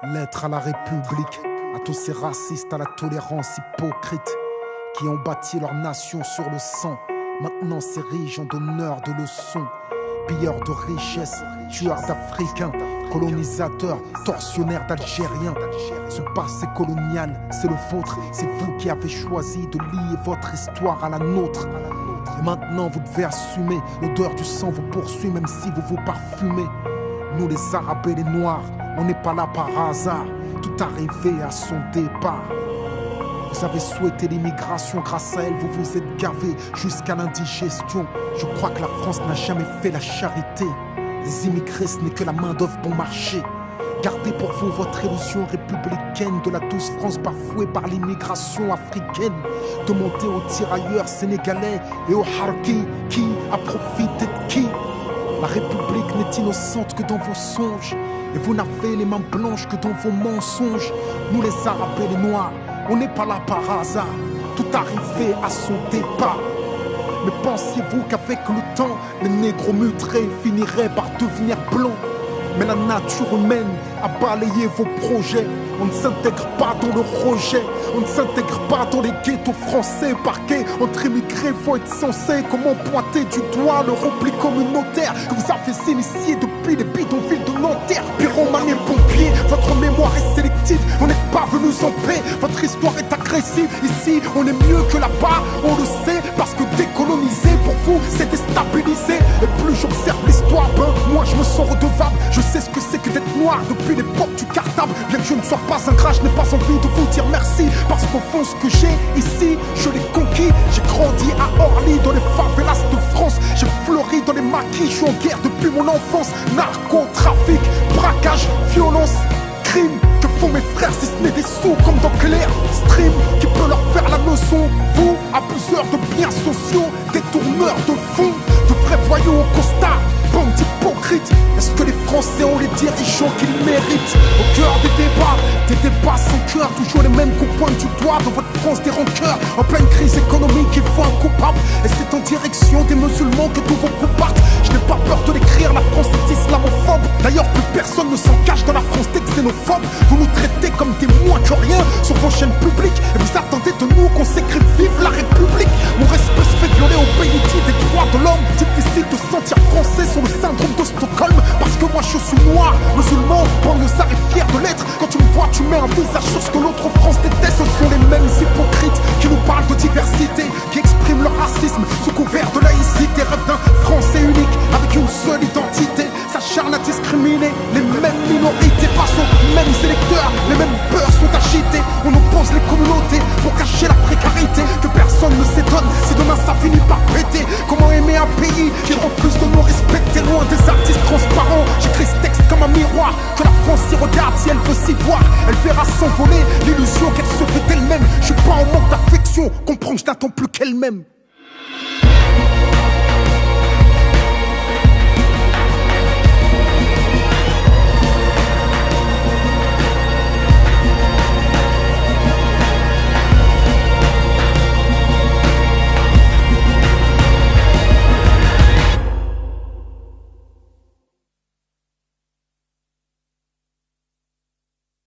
Lettre à la République, à tous ces racistes à la tolérance hypocrite qui ont bâti leur nation sur le sang, maintenant s'érigent en donneurs de leçons. Pilleurs de richesses, tueurs d'Africains, colonisateurs, tortionnaires d'Algériens. Ce passé colonial, c'est le vôtre, c'est vous qui avez choisi de lier votre histoire à la nôtre. Et maintenant vous devez assumer, l'odeur du sang vous poursuit même si vous vous parfumez. Nous les Arabes et les Noirs, on n'est pas là par hasard, tout arrivé à son départ. Vous avez souhaité l'immigration, grâce à elle vous vous êtes gavé jusqu'à l'indigestion. Je crois que la France n'a jamais fait la charité. Les immigrés ce n'est que la main d'œuvre bon marché. Gardez pour vous votre illusion républicaine de la douce France bafouée par l'immigration africaine. Demandez aux tirailleurs sénégalais et aux harkis qui a profité de qui. La République n'est innocente que dans vos songes, et vous n'avez les mains blanches que dans vos mensonges. Nous les Arabes et les Noirs, on n'est pas là par hasard, tout arrivé à son départ. Mais pensiez-vous qu'avec le temps, les négros mutrés finiraient par devenir blancs? Mais la nature humaine a balayé vos projets. On ne s'intègre pas dans le rejet, on ne s'intègre pas dans les ghettos français. Parqués entre immigrés, faut être censé. Comment pointer du doigt le repli communautaire que vous avez initié depuis les bidonvilles de Nanterre? Pyromane et pompier, votre mémoire est sélective, vous n'êtes pas venus en paix, votre histoire est agressive. Ici, on est mieux que là-bas, on le sait, parce que décoloniser pour vous, c'est déstabiliser. Et plus j'observe l'histoire, moi je me sens redevable. Je sais ce que c'est que d'être noir depuis l'époque du cartable. Bien que je ne sois pas ingrat, je n'ai pas envie de vous dire merci, parce qu'au fond ce que j'ai ici, je l'ai conquis. J'ai grandi à Orly, dans les favelas de France. J'ai fleuri dans les maquis, je suis en guerre depuis mon enfance. Narcotrafic, braquage, violence, crime. Que font mes frères si ce n'est des sous comme dans Clair Stream? Qui peut leur faire la leçon? Vous, abuseurs de biens sociaux, détourneurs de fonds, de vrais voyous au costard, bande d'hypocrites. Est-ce que les Français ont les dirigeants qu'ils méritent? Au cœur des débats sans cœur, toujours les mêmes qu'on pointe du doigt dans votre France des rancœurs. En pleine crise économique, il faut un coupable, et c'est en direction des musulmans que tous vos coups partent. Je n'ai pas peur de l'écrire, la France est islamophobe. D'ailleurs plus personne ne s'en cache dans la France des xénophobes. Vous nous traitez comme des moins que rien sur vos chaînes publiques, et vous attendez de nous qu'on s'écrive vive la République. Mon respect se fait violer au pays dit des droits de l'homme. Difficile de se sentir français sur le syndrome de Stockholm, parce que moi je suis noir, musulman, banlieusard et fier de l'être. Quand tu me vois tu mets un visage sur ce que l'autre France déteste. Ce sont les mêmes hypocrites qui nous parlent de diversité, qui expriment leur racisme sous couvert de laïcité. Rêve d'un français unique avec une seule identité, s'acharne à discriminer les mêmes minorités face aux mêmes électeurs. Les mêmes peurs sont agitées, on oppose les communautés pour cacher la précarité. Que personne ne s'étonne si demain ça finit par péter. Comment aimer un pays qui refuse de nous respecter? Loin des artistes transparents, j'écris ce texte comme un miroir. Que la France s'y regarde, si elle veut s'y voir, elle verra s'envoler l'illusion qu'elle se fait d'elle-même. Je suis pas en manque d'affection, comprends que je n'attends plus qu'elle-même.